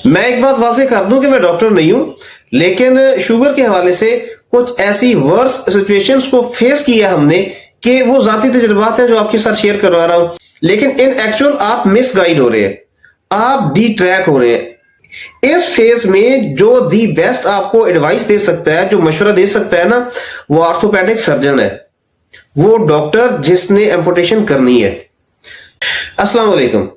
मैं एक बात वाज़ेह कर दूं कि मैं डॉक्टर नहीं हूं, लेकिन शुगर के हवाले से कुछ ऐसी वर्स सिचुएशंस को फेस किया हमने कि वो जाती तजुर्बात हैं जो आपके साथ शेयर करवा रहा हूं। लेकिन इन एक्चुअल आप मिसगाइड हो रहे हैं, आप डी ट्रैक हो रहे हैं। इस फेज में जो दी बेस्ट आपको एडवाइस दे सकता है, जो मशवरा दे सकता है ना, वो ऑर्थोपेडिक सर्जन है, वो डॉक्टर जिसने एम्पुटेशन करनी है। अस्सलाम वालेकुम।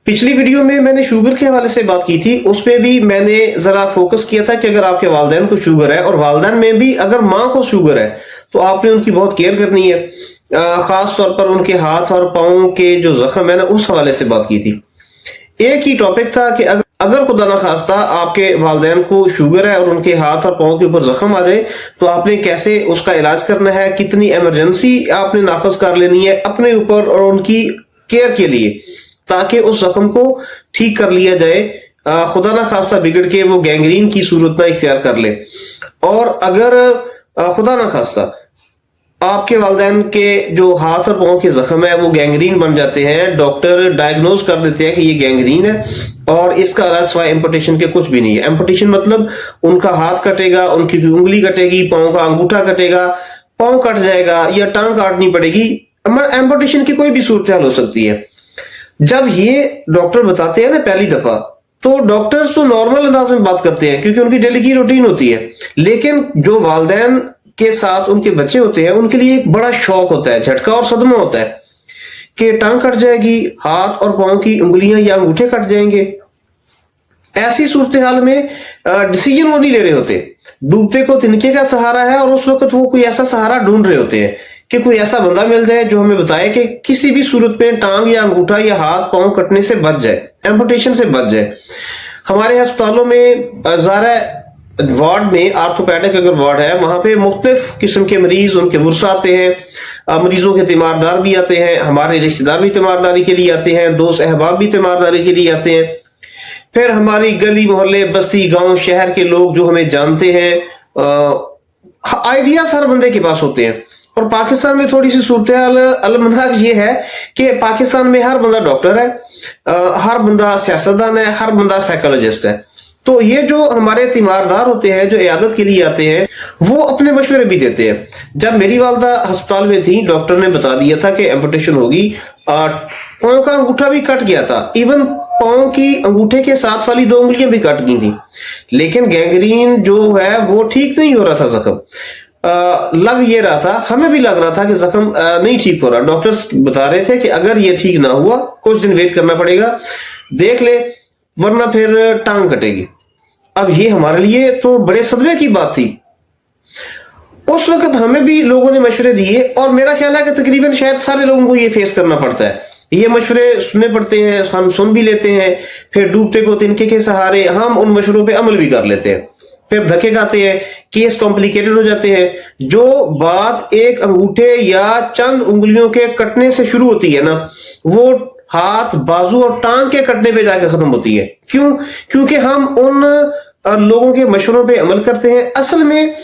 पिछली वीडियो में मैंने शुगर के हवाले से बात की थी, उसमें भी मैंने जरा फोकस किया था कि अगर आपके वालिदैन को शुगर है और वालिदैन में भी अगर माँ को शुगर है तो आपने उनकी बहुत केयर करनी है, खास तौर पर उनके हाथ और पाँव के जो जख्म है ना, उस हवाले से बात की थी। एक ही टॉपिक था कि अगर खुदा ना खास्ता आपके वालिदैन को शुगर है और उनके हाथ और पाँव के ऊपर जख्म आ जाए तो आपने कैसे उसका इलाज करना है, कितनी इमरजेंसी आपने नाफज कर लेनी है अपने ऊपर और उनकी केयर के लिए, ताकि उस जख्म को ठीक कर लिया जाए, खुदा ना खास्ता बिगड़ के वो गैंग्रीन की सूरत ना इख्तियार कर ले। और अगर खुदा ना खास्ता आपके वालिदैन के जो हाथ और पाँव के जख्म है वो गैंग्रीन बन जाते हैं, डॉक्टर डायग्नोज कर देते हैं कि ये गैंग्रीन है और इसका इलाज सिवाय एम्पुटेशन के कुछ भी नहीं है। एम्पुटेशन मतलब उनका हाथ कटेगा, उनकी उंगली कटेगी, पाँव का अंगूठा कटेगा, पाँव कट जाएगा या टांग काटनी पड़ेगी। एम्पुटेशन की कोई भी सूरत हाल हो सकती है। जब ये डॉक्टर बताते हैं ना पहली दफा, तो डॉक्टर्स तो नॉर्मल अंदाज में बात करते हैं क्योंकि उनकी डेली की रूटीन होती है, लेकिन जो वालिदैन के साथ उनके बच्चे होते हैं उनके लिए एक बड़ा शौक होता है, झटका और सदमा होता है कि टांग कट जाएगी, हाथ और पांव की उंगलियां या अंगूठे कट जाएंगे। ऐसी सूरत हाल में डिसीजन वो नहीं ले रहे होते, डूबते को तिनके का सहारा है और उस वक्त वो कोई ऐसा सहारा ढूंढ रहे होते हैं कि कोई ऐसा बंदा मिल जाए जो हमें बताए कि किसी भी सूरत में टांग या अंगूठा या हाथ पांव कटने से बच जाए, एम्पुटेशन से बच जाए। हमारे अस्पतालों में ज़ारा वार्ड में ऑर्थोपेडिक अगर वार्ड है, वहां पे मुख्तलिफ किस्म के मरीज, उनके वर्स आते हैं, मरीजों के तीमारदार भी आते हैं, हमारे रिश्तेदार भी तीमारदारी के लिए आते हैं, दोस्त अहबाब भी तीमारदारी के लिए आते हैं, फिर हमारी गली मोहल्ले बस्ती गांव शहर के लोग जो हमें जानते हैं। आइडियाज हर बंदे के पास होते हैं। और पाकिस्तान में थोड़ी सी सूरत हाल अलमनाक ये है कि पाकिस्तान में हर बंदा डॉक्टर है, हर बंदा सियासतदान है, हर बंदा साइकोलॉजिस्ट है। तो ये जो हमारे तीमारदार होते हैं जो इयादत के लिए आते हैं, वो अपने मशवरे भी देते हैं। जब मेरी वालदा अस्पताल में थी, डॉक्टर ने बता दिया था कि एम्पुटेशन होगी, पाँव का अंगूठा भी कट गया था, इवन पाँव की अंगूठे के साथ वाली 2 उंगलियां भी कट गई थी, लेकिन गैंग्रीन जो है वो ठीक नहीं हो रहा था। जख्म लग ये रहा था, हमें भी लग रहा था कि जख्म नहीं ठीक हो रहा। डॉक्टर्स बता रहे थे कि अगर ये ठीक ना हुआ कुछ दिन वेट करना पड़ेगा, देख ले, वरना फिर टांग कटेगी। अब ये हमारे लिए तो बड़े सदमे की बात थी। उस वक्त हमें भी लोगों ने मशवरे दिए और मेरा ख्याल है कि तकरीबन शायद सारे लोगों को ये फेस करना पड़ता है। ये मशवरे सुनने पड़ते हैं, हम सुन भी लेते हैं, फिर डूबते को तिनके के सहारे हम उन मशवरों पे अमल भी कर लेते हैं, फिर धक्के खाते हैं, केस कॉम्प्लिकेटेड हो जाते हैं। जो बात एक अंगूठे या चंद उंगलियों के कटने से शुरू होती है ना, वो हाथ, बाजू और टांग के कटने पे जाकर खत्म होती है। क्यों? क्योंकि हम उन लोगों के मशवरों पे अमल करते हैं। असल में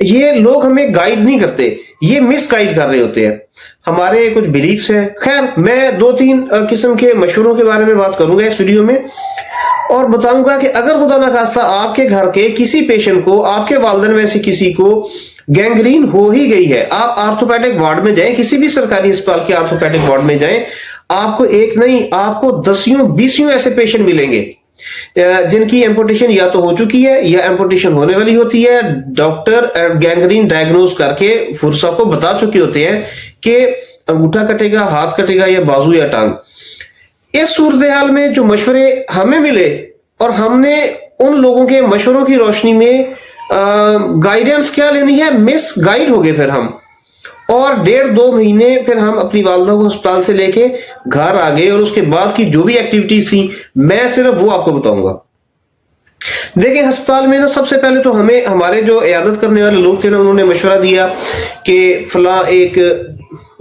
ये लोग हमें गाइड नहीं करते, ये मिस गाइड कर रहे होते हैं। हमारे कुछ बिलीफ्स हैं। खैर, मैं 2-3 किस्म के मशवरों के बारे में बात करूंगा इस वीडियो में और बताऊंगा कि अगर खुदा ना खास्ता आपके घर के किसी पेशेंट को, आपके वालिदैन में से किसी को गैंग्रीन हो ही गई है, आप ऑर्थोपेडिक वार्ड में जाएं, किसी भी सरकारी अस्पताल के ऑर्थोपेडिक वार्ड में जाएं, आपको एक नहीं, आपको 10-20 ऐसे पेशेंट मिलेंगे जिनकी एम्पुटेशन या तो हो चुकी है या एम्पुटेशन होने वाली होती है। डॉक्टर गैंग्रीन डायग्नोज करके फुर्सा को बता चुके होते हैं कि अंगूठा कटेगा, हाथ कटेगा या बाजू या टांग। इस सूरत हाल में जो मशवरे हमें मिले और हमने उन लोगों के मशवरों की रोशनी में गाइडेंस क्या लेनी है, मिस गाइड हो गए फिर हम। और 1.5-2 महीने फिर हम अपनी वालदा को अस्पताल से लेके घर आ गए और उसके बाद की जो भी एक्टिविटीज थी मैं सिर्फ वो आपको बताऊंगा। देखिए, अस्पताल में ना सबसे पहले तो हमें हमारे जो इयादत करने वाले लोग थे ना, उन्होंने मशवरा दिया कि फला एक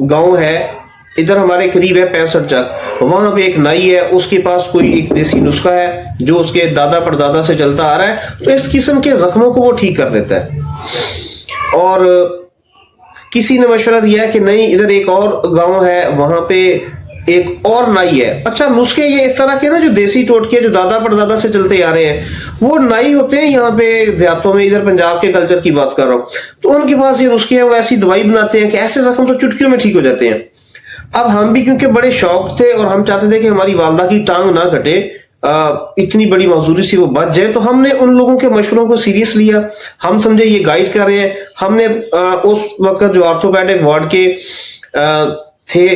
गांव है, इधर हमारे करीब है 65 चक, वहां पे एक नाई है, उसके पास कोई एक देसी नुस्खा है जो उसके दादा परदादा से चलता आ रहा है, तो इस किस्म के जख्मों को वो ठीक कर देता है। और किसी ने मशवरा दिया कि नहीं, इधर एक और गांव है, वहां पे एक और नाई है। अच्छा, नुस्खे ये इस तरह के ना जो देसी टोटके जो दादा परदादा से चलते आ रहे हैं, वो नाई होते हैं यहाँ पे देहातों में, इधर पंजाब के कल्चर की बात कर रहा हूँ, तो उनके पास ये नुस्खे हैं, वो ऐसी दवाई बनाते हैं कि ऐसे जख्म तो चुटकियों में ठीक हो जाते हैं। अब हम भी क्योंकि बड़े शौक थे और हम चाहते थे कि हमारी वालदा की टांग ना कटे, इतनी बड़ी मजदूरी से वो बच जाए, तो हमने उन लोगों के मशवरों को सीरियस लिया। हम समझे ये गाइड कर रहे हैं। हमने उस वक्त जो ऑर्थोपेडिक वार्ड के थे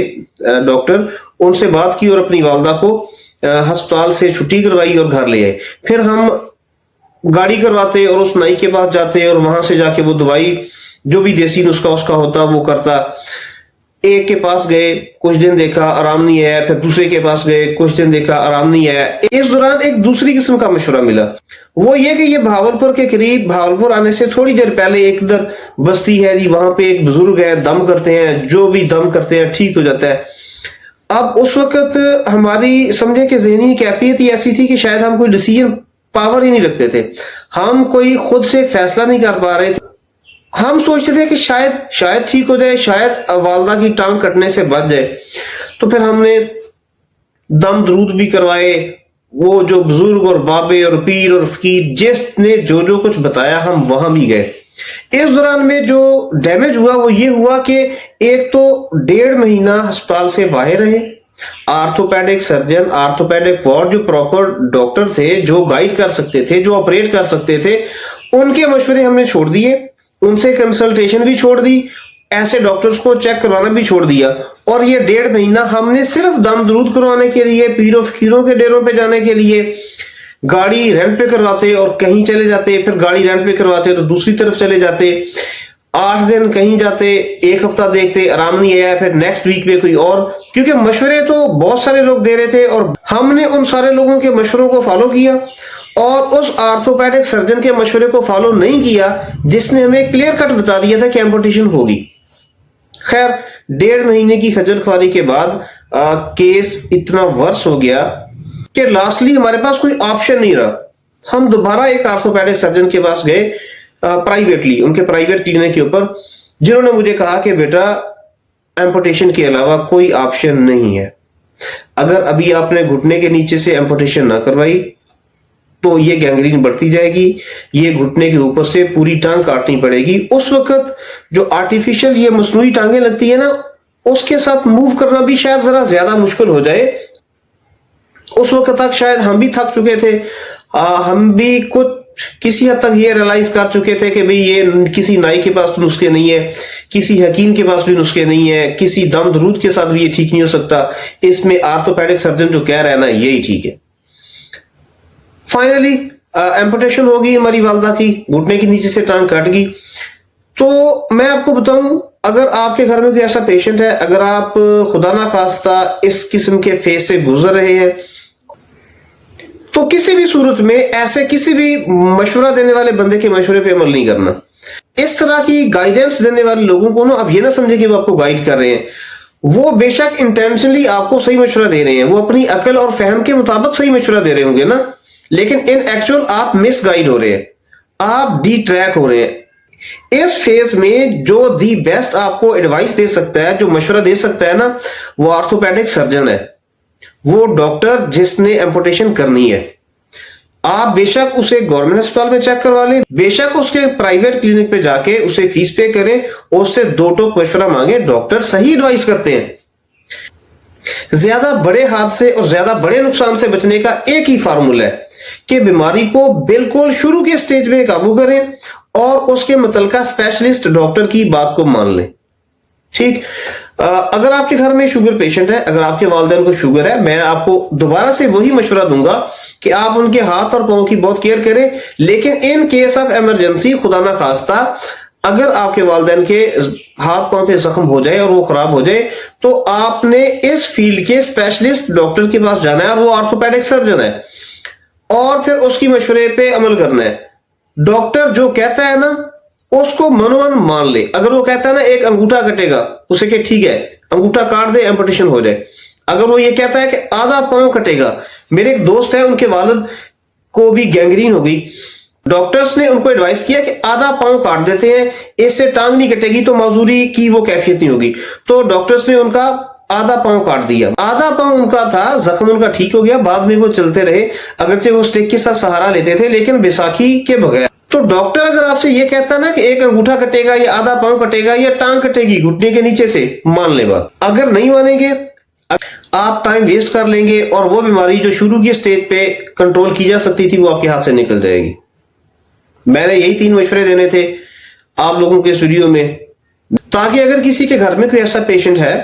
डॉक्टर, उनसे बात की और अपनी वालदा को अस्पताल से छुट्टी करवाई और घर ले आए। फिर हम गाड़ी करवाते और उस नाई के पास जाते और वहां से जाके वो दवाई जो भी देसी नुस्खा उसका होता वो करता। एक के पास गए, कुछ दिन देखा आराम नहीं आया, फिर दूसरे के पास गए, कुछ दिन देखा आराम नहीं आया। इस दौरान एक दूसरी किस्म का मशवरा मिला, वो ये कि ये भावलपुर के करीब, भावलपुर आने से थोड़ी देर पहले एक इधर बस्ती है जी, वहां पे एक बुजुर्ग है, दम करते हैं, जो भी दम करते हैं ठीक हो जाता है। अब उस वक्त हमारी समझे कि ज़हनी कैफियत ही ऐसी थी कि शायद हम कोई डिसीजन पावर ही नहीं रखते थे, हम कोई खुद से फैसला नहीं कर पा रहे थे। हम सोचते थे कि शायद ठीक हो जाए, शायद वालदा की टांग कटने से बच जाए। तो फिर हमने दम दरूद भी करवाए, वो जो बुजुर्ग और बाबे और पीर और फकीर जिसने जो जो कुछ बताया हम वहां भी गए। इस दौरान में जो डैमेज हुआ वो ये हुआ कि एक तो 1.5 महीना अस्पताल से बाहर रहे। आर्थोपेडिक सर्जन, आर्थोपेडिक वार्ड जो प्रॉपर डॉक्टर थे, जो गाइड कर सकते थे, जो ऑपरेट कर सकते थे, उनके मशवरे हमने छोड़ दिए, उनसे कंसल्टेशन भी छोड़ दी, ऐसे डॉक्टर्स को चेक करवाना भी छोड़ दिया। और ये 1.5 महीना हमने सिर्फ दम दरूद करवाने के लिए, पीरों फकीरों के डेरों पे जाने के लिए गाड़ी रेंट पे करवाते और कहीं चले जाते, फिर गाड़ी रेंट पे करवाते तो दूसरी तरफ चले जाते, 8 दिन कहीं जाते, 1 हफ्ता देखते, आराम नहीं आया, फिर नेक्स्ट वीक में कोई और, क्योंकि मशवरे तो बहुत सारे लोग दे रहे थे और हमने उन सारे लोगों के मशवरों को फॉलो किया और उस आर्थोपेडिक सर्जन के मशवरे को फॉलो नहीं किया जिसने हमें क्लियर कट बता दिया था कि एम्पुटेशन होगी। खैर 1.5 महीने की खजल ख्वारी के बाद केस इतना वर्स हो गया कि लास्टली हमारे पास कोई ऑप्शन नहीं रहा। हम दोबारा एक आर्थोपेडिक सर्जन के पास गए प्राइवेटली, उनके प्राइवेट क्लिनिक के ऊपर, जिन्होंने मुझे कहा कि बेटा एम्पुटेशन के अलावा कोई ऑप्शन नहीं है। अगर अभी आपने घुटने के नीचे से एम्पुटेशन ना करवाई तो ये गैंग्रीन बढ़ती जाएगी, ये घुटने के ऊपर से पूरी टांग काटनी पड़ेगी। उस वक्त जो आर्टिफिशियल ये मसनूई टांगे लगती है ना, उसके साथ मूव करना भी शायद जरा ज्यादा मुश्किल हो जाए। उस वक्त तक शायद हम भी थक चुके थे, हम भी कुछ किसी हद तक ये रियलाइज कर चुके थे कि भाई ये किसी नाई के पास तो नुस्खे नहीं है, किसी हकीम के पास भी नुस्खे नहीं है, किसी दम दरूद के साथ भी ये ठीक नहीं हो सकता, इसमें आर्थोपेडिक सर्जन जो कह रहा है ना यही ठीक है। फाइनली एम्पुटेशन हो गई हमारी वालदा की, घुटने के नीचे से टांग कट गई। तो मैं आपको बताऊं, अगर आपके घर में कोई ऐसा पेशेंट है, अगर आप खुदा ना खास्ता इस किस्म के फेज से गुजर रहे हैं, तो किसी भी सूरत में ऐसे किसी भी मशवरा देने वाले बंदे के मशवरे पे अमल नहीं करना। इस तरह की गाइडेंस देने वाले लोगों को ना आप ये ना समझे कि वो आपको गाइड कर रहे हैं, वो बेशक इंटेंशनली आपको सही मशवरा दे रहे हैं, वो अपनी अकल और फहम के मुताबिक सही मशवरा दे रहे होंगे ना, लेकिन इन एक्चुअल आप मिस गाइड हो रहे हैं, आप डी ट्रैक हो रहे हैं। इस फेज में जो दी बेस्ट आपको एडवाइस दे सकता है, जो मशवरा दे सकता है ना, वो आर्थोपेडिक सर्जन है, वो डॉक्टर जिसने एम्पुटेशन करनी है। आप बेशक उसे गवर्नमेंट अस्पताल में चेक करवा लें, बेशक उसके प्राइवेट क्लिनिक पे जाके उसे फीस पे करें और उससे 2 टोक मशवरा मांगे, डॉक्टर सही एडवाइस करते हैं। ज्यादा बड़े हादसे और ज्यादा बड़े नुकसान से बचने का एक ही फार्मूला है कि बीमारी को बिल्कुल शुरू के स्टेज में काबू करें और उसके मुतलका स्पेशलिस्ट डॉक्टर की बात को मान लें। ठीक, अगर आपके घर में शुगर पेशेंट है, अगर आपके वालिदैन को शुगर है, मैं आपको दोबारा से वही मशवरा दूंगा कि आप उनके हाथ और पांव की बहुत केयर करें, लेकिन इन केस ऑफ इमरजेंसी, खुदा ना खास्ता अगर आपके वालिदैन के हाथ पांव पे जख्म हो जाए और वो खराब हो जाए, तो आपने इस फील्ड के स्पेशलिस्ट डॉक्टर के पास जाना है और वो आर्थोपेडिक सर्जन है, और फिर उसकी मशवरे पे अमल करना है। डॉक्टर जो कहता है ना उसको मनोमन मान ले। अगर वो कहता है ना एक अंगूठा कटेगा, उसे के ठीक है अंगूठा काट दे, एम्पुटेशन हो जाए। अगर वो ये कहता है कि आधा पांव कटेगा, मेरे एक दोस्त है उनके वालिद को भी गैंग्रीन हो गई, डॉक्टर्स ने उनको एडवाइस किया कि आधा पांव काट देते हैं, इससे टांग नहीं कटेगी तो मजदूरी की वो कैफियत नहीं होगी। तो डॉक्टर्स ने उनका आधा पांव काट दिया, आधा पांव उनका था, जख्म उनका ठीक हो गया, बाद में वो चलते रहे, अगरचे वो स्टिक के साथ सहारा लेते थे लेकिन बैसाखी के बगैर। तो डॉक्टर अगर आपसे ये कहता ना कि एक अंगूठा कटेगा या आधा पांव कटेगा या टांग कटेगी घुटने के नीचे से, मान ले बात। अगर नहीं मानेंगे आप टाइम वेस्ट कर लेंगे और वो बीमारी जो शुरू की स्टेज पे कंट्रोल की जा सकती थी वो आपके हाथ से निकल जाएगी। मैंने यही 3 मशवरे देने थे आप लोगों के स्टूडियो में, ताकि अगर किसी के घर में कोई ऐसा पेशेंट है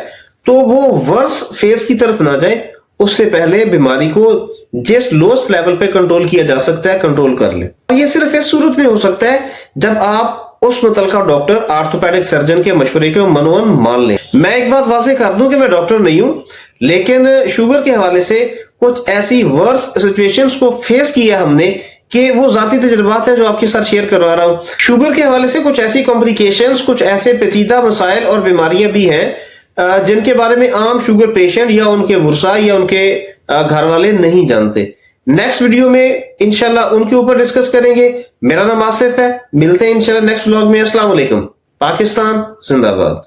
तो वो वर्स फेज की तरफ ना जाए, उससे पहले बीमारी को जिस लोएस्ट लेवल पे कंट्रोल किया जा सकता है कंट्रोल कर ले। ये सिर्फ इस सूरत में हो सकता है जब आप उस मुतलका डॉक्टर ऑर्थोपेडिक सर्जन के मशवरे को मनोवन मान लें। मैं एक बात वाज़ेह कर दूं कि मैं डॉक्टर नहीं हूं, लेकिन शुगर के हवाले से कुछ ऐसी वर्स सिचुएशंस को फेस किया हमने कि वो जाती तजुर्बात हैं जो आपके साथ शेयर करवा रहा हूं। शुगर के हवाले से कुछ ऐसी कॉम्प्लिकेशंस, कुछ ऐसे पेचीदा मसाइल और बीमारियां भी हैं जिनके बारे में आम शुगर पेशेंट या उनके वर्सा या उनके घर वाले नहीं जानते। नेक्स्ट वीडियो में इंशाल्लाह उनके ऊपर डिस्कस करेंगे। मेरा नाम आसिफ है, मिलते हैं इंशाल्लाह नेक्स्ट व्लॉग में। अस्सलाम वालेकुम। पाकिस्तान जिंदाबाद।